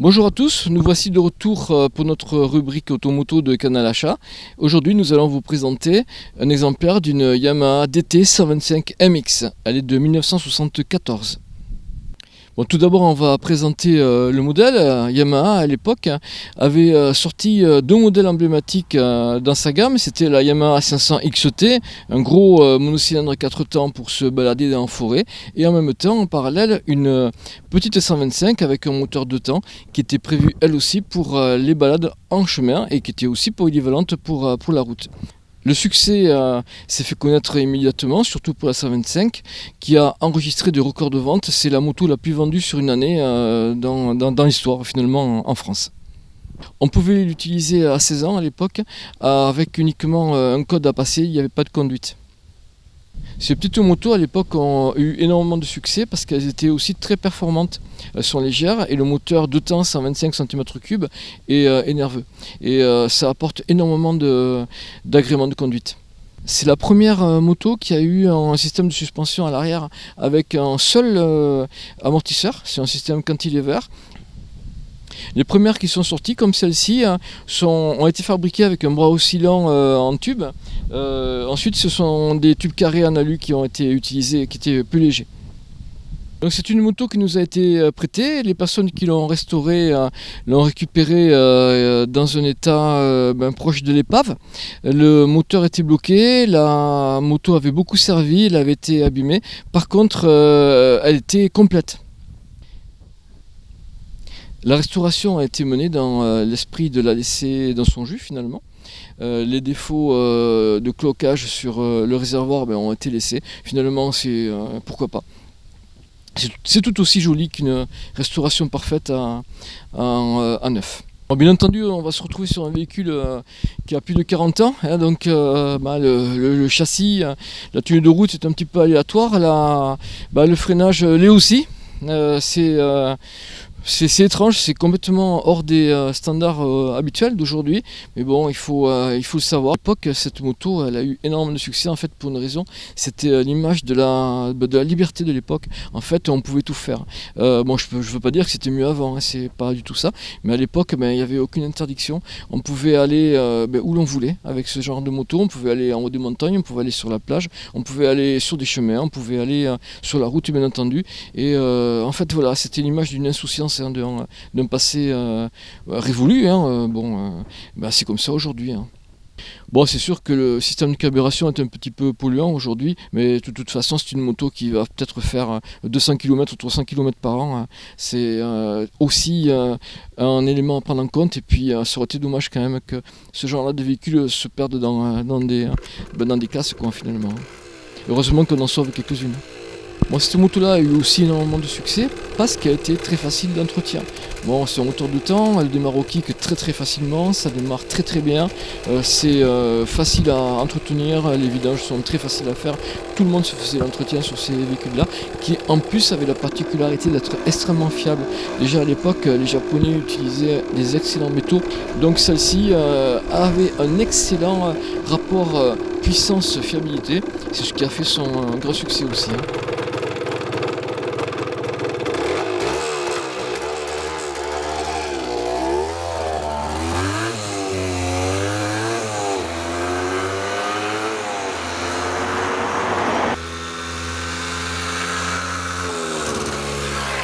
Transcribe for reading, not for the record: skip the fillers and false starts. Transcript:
Bonjour à tous, nous voici de retour pour notre rubrique automoto de Canal Achat. Aujourd'hui nous allons vous présenter un exemplaire d'une Yamaha DT 125 MX. Elle est de 1974. Bon, tout d'abord on va présenter le modèle. Yamaha à l'époque avait sorti deux modèles emblématiques dans sa gamme. C'était la Yamaha 500 XT, un gros monocylindre 4 temps pour se balader en forêt, et en même temps en parallèle une petite 125 avec un moteur 2 temps qui était prévue elle aussi pour les balades en chemin et qui était aussi polyvalente pour la route. Le succès s'est fait connaître immédiatement, surtout pour la 125, qui a enregistré des records de vente. C'est la moto la plus vendue sur une année dans l'histoire finalement en France. On pouvait l'utiliser à 16 ans à l'époque, avec uniquement un code à passer, il n'y avait pas de conduite. Ces petites motos à l'époque ont eu énormément de succès parce qu'elles étaient aussi très performantes. Elles sont légères et le moteur 2 temps 125 cm3 est nerveux. Et ça apporte énormément d'agrément de conduite. C'est la première moto qui a eu un système de suspension à l'arrière avec un seul amortisseur, c'est un système cantilever. Les premières qui sont sorties, comme celle-ci, ont été fabriquées avec un bras oscillant en tube. Ensuite, ce sont des tubes carrés en alu qui ont été utilisés, qui étaient plus légers. Donc c'est une moto qui nous a été prêtée. Les personnes qui l'ont restaurée l'ont récupérée dans un état proche de l'épave. Le moteur était bloqué, la moto avait beaucoup servi, elle avait été abîmée. Par contre, elle était complète. La restauration a été menée dans l'esprit de la laisser dans son jus finalement. Les défauts de cloquage sur le réservoir ont été laissés. Finalement, pourquoi pas. C'est tout aussi joli qu'une restauration parfaite en neuf. Bon, bien entendu, on va se retrouver sur un véhicule qui a plus de 40 ans, hein, donc le châssis, la tenue de route est un petit peu aléatoire, le freinage l'est aussi. C'est étrange, c'est complètement hors des standards habituels d'aujourd'hui, mais bon, il faut le savoir. À l'époque, cette moto, elle a eu énormément de succès en fait pour une raison, c'était l'image de la liberté de l'époque. En fait, on pouvait tout faire. Je veux pas dire que c'était mieux avant, hein, c'est pas du tout ça, mais à l'époque, il n'y avait aucune interdiction. On pouvait aller où l'on voulait avec ce genre de moto. On pouvait aller en haut des montagnes, on pouvait aller sur la plage, on pouvait aller sur des chemins, on pouvait aller sur la route, bien entendu. Et en fait, voilà, c'était l'image d'une insouciance, d'un passé révolu, c'est comme ça aujourd'hui. Hein. Bon, c'est sûr que le système de carburation est un petit peu polluant aujourd'hui, mais de toute façon, c'est une moto qui va peut-être faire 200 km ou 300 km par an. Hein. C'est aussi un élément à prendre en compte, et puis ça aurait été dommage quand même que ce genre-là de véhicules se perdent dans des casses, quoi, finalement. Heureusement qu'on en sauve quelques-unes. Bon, cette moto-là a eu aussi énormément de succès parce qu'elle a été très facile d'entretien. Bon, c'est un moteur de temps, elle démarre au kick très très facilement, ça démarre très très bien, c'est facile à entretenir, les vidanges sont très faciles à faire. Tout le monde se faisait l'entretien sur ces véhicules-là, qui en plus avaient la particularité d'être extrêmement fiables. Déjà à l'époque, les Japonais utilisaient des excellents métaux, donc celle-ci avait un excellent rapport puissance-fiabilité, c'est ce qui a fait son grand succès aussi. Hein.